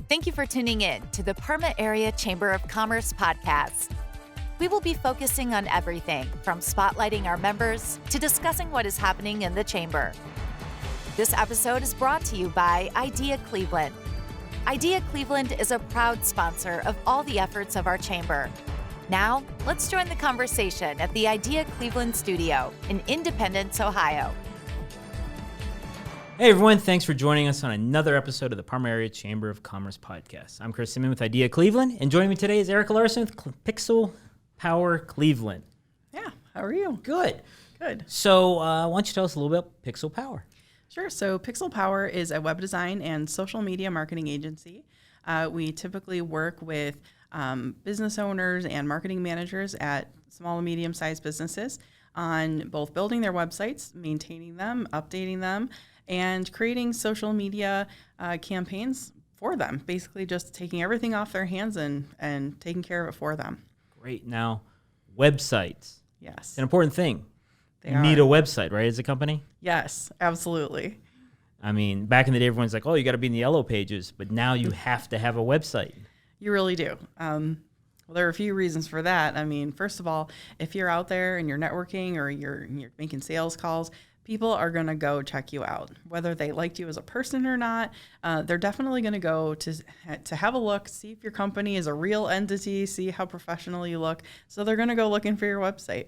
Thank you for tuning in to the Parma Area Chamber of Commerce podcast. We will be focusing on everything from spotlighting our members to discussing what is happening in the chamber. This episode is brought to you by Idea Cleveland. Idea Cleveland is a proud sponsor of all the efforts of our chamber. Now, let's join the conversation at the Idea Cleveland studio in Independence, Ohio. Hey everyone, thanks for joining us on another episode of the Parma Area Chamber of Commerce podcast. I'm Chris Simon with Idea Cleveland, and joining me today is Erica Larson with Pixel Power Cleveland. Yeah, how are you? Good. Good. So why don't you tell us a little bit about Pixel Power? Sure. So Pixel Power is a web design and social media marketing agency. We typically work with business owners and marketing managers at small and medium-sized businesses on both building their websites, maintaining them, updating them, and creating social media campaigns for them, basically just taking everything off their hands and taking care of it for them. Great. Now, websites. Yes. It's an important thing. They You are. need a website, right, as a company? Yes, absolutely. I mean, back in the day, everyone's like, oh, you got to be in the yellow pages, but now you have to have a website. You really do. Well, there are a few reasons for that. I mean, first of all, if you're out there and you're networking or you're making sales calls, people are going to go check you out. Whether they liked you as a person or not, they're definitely going to go to have a look, see if your company is a real entity, see how professional you look. So they're going to go looking for your website.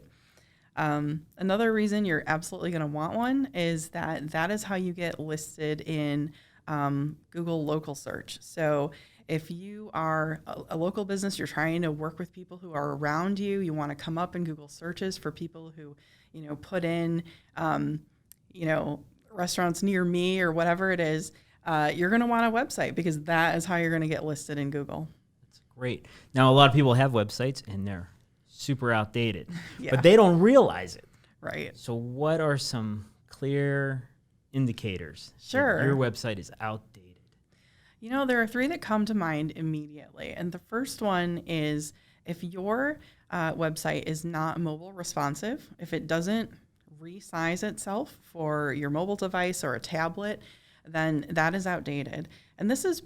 Another reason you're absolutely going to want one is that is how you get listed in Google local search. So if you are a local business, you're trying to work with people who are around you, you want to come up in Google searches for people who, put in, restaurants near me or whatever it is, you're going to want a website because that is how you're going to get listed in Google. That's great. Now, a lot of people have websites, and they're super outdated, Yeah. but they don't realize it. Right. So what are some clear indicators Sure. that your website is outdated? There are three that come to mind immediately. And the first one is if your website is not mobile responsive, if it doesn't resize itself for your mobile device or a tablet, then that is outdated. And this is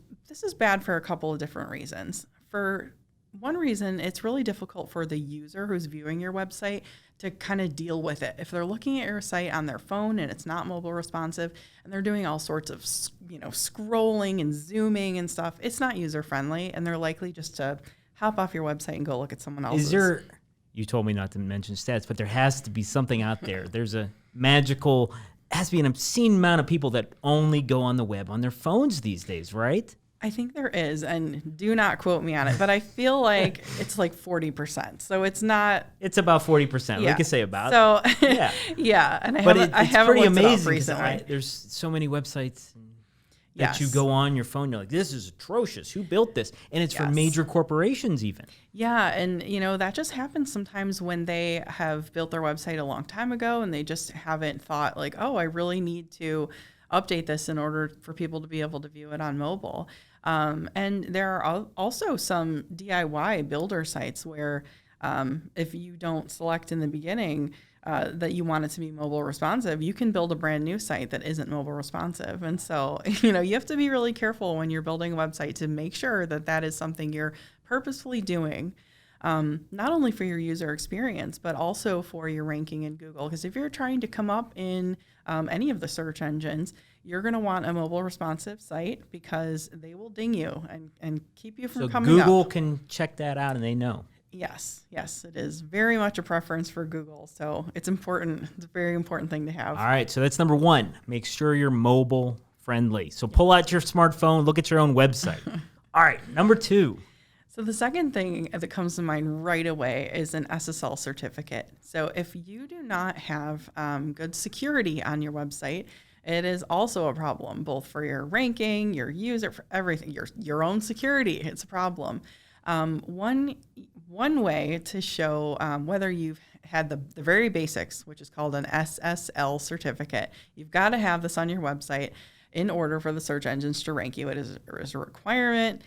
bad for a couple of different reasons. For one reason, it's really difficult for the user who's viewing your website to kind of deal with it. If they're looking at your site on their phone and it's not mobile responsive and they're doing all sorts of, scrolling and zooming and stuff, it's not user friendly and they're likely just to hop off your website and go look at someone else's. You told me not to mention stats, but there has to be something out there. There's a has to be an obscene amount of people that only go on the web on their phones these days, right? I think there is, and do not quote me on it, but I feel like it's like 40%. So it's not. It's about 40%. Yeah. We could say about. So yeah, yeah, and I but haven't it's pretty looked it up amazing. recently. There's so many websites that Yes. you go on your phone. You're like, this is atrocious. Who built this? And it's for Yes. major corporations, even. Yeah, and that just happens sometimes when they have built their website a long time ago and they just haven't thought like, oh, I really need to update this in order for people to be able to view it on mobile. And there are also some DIY builder sites where if you don't select in the beginning that you want it to be mobile responsive, you can build a brand new site that isn't mobile responsive. And so, you have to be really careful when you're building a website to make sure that that is something you're purposefully doing, not only for your user experience, but also for your ranking in Google. Because if you're trying to come up in any of the search engines, you're going to want a mobile responsive site because they will ding you and keep you from coming up. So Google can check that out and they know. Yes, it is very much a preference for Google. So it's important. It's a very important thing to have. All right, so that's number one. Make sure you're mobile friendly. So pull out your smartphone, look at your own website. All right, number two. So the second thing that comes to mind right away is an SSL certificate. So if you do not have good security on your website, it is also a problem, both for your ranking, your user, for everything, your own security. It's a problem. One way to show whether you've had the very basics, which is called an SSL certificate, you've got to have this on your website in order for the search engines to rank you. It is a requirement.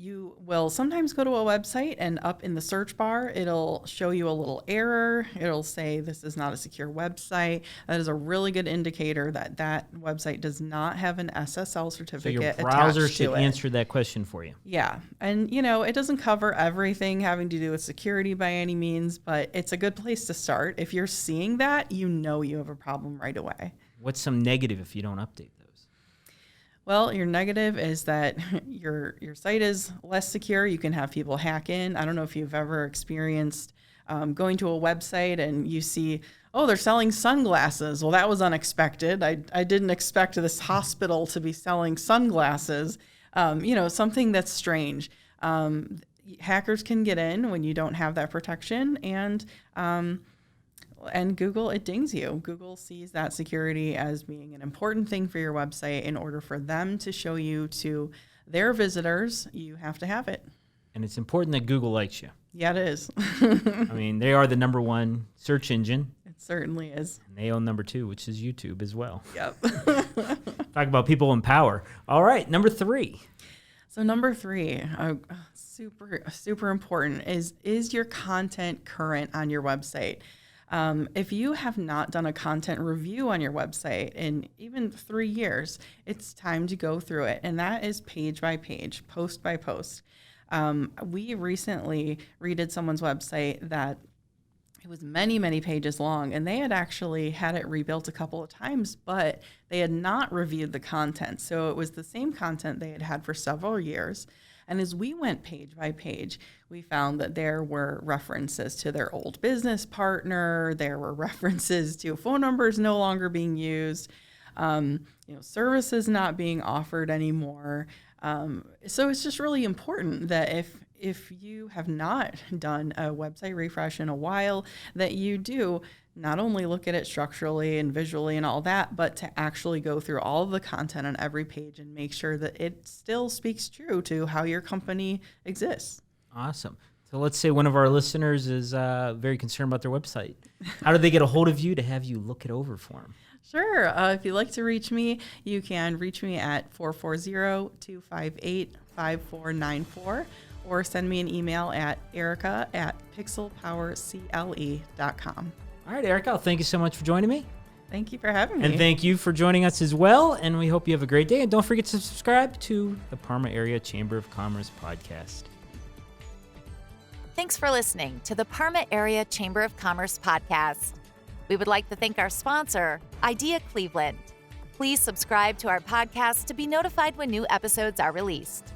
You will sometimes go to a website and up in the search bar, it'll show you a little error. It'll say this is not a secure website. That is a really good indicator that that website does not have an SSL So certificate your browser attached to should it. answer that question for you. Yeah. And, it doesn't cover everything having to do with security by any means, but it's a good place to start. If you're seeing that, you have a problem right away. What's some negative if you don't update those? Well, your negative is that your site is less secure. You can have people hack in. I don't know if you've ever experienced going to a website and you see, oh, they're selling sunglasses. Well, that was unexpected. I didn't expect this hospital to be selling sunglasses. Something that's strange. Hackers can get in when you don't have that protection, and Google, it dings you. Google sees that security as being an important thing for your website. In order for them to show you to their visitors, you have to have it. And it's important that Google likes you. Yeah, it is. I mean, they are the number one search engine. It certainly is. And they own number 2, which is YouTube as well. Yep. Talk about people in power. All right, number 3. So number 3, super important is your content current on your website? If you have not done a content review on your website in even 3 years, it's time to go through it. And that is page by page, post by post. We recently redid someone's website that it was many, many pages long, and they had actually had it rebuilt a couple of times, but they had not reviewed the content. So it was the same content they had had for several years. And as we went page by page, we found that there were references to their old business partner. There were references to phone numbers no longer being used, services not being offered anymore. So it's just really important that if you have not done a website refresh in a while, that you do not only look at it structurally and visually and all that, but to actually go through all of the content on every page and make sure that it still speaks true to how your company exists. Awesome. So let's say one of our listeners is very concerned about their website. How do they get a hold of you to have you look it over for them? Sure. If you'd like to reach me, you can reach me at 440-258-5494 or send me an email at erica@pixelpowercle.com. All right, Erica, thank you so much for joining me. Thank you for having me. And thank you for joining us as well. And we hope you have a great day. And don't forget to subscribe to the Parma Area Chamber of Commerce podcast. Thanks for listening to the Parma Area Chamber of Commerce podcast. We would like to thank our sponsor, Idea Cleveland. Please subscribe to our podcast to be notified when new episodes are released.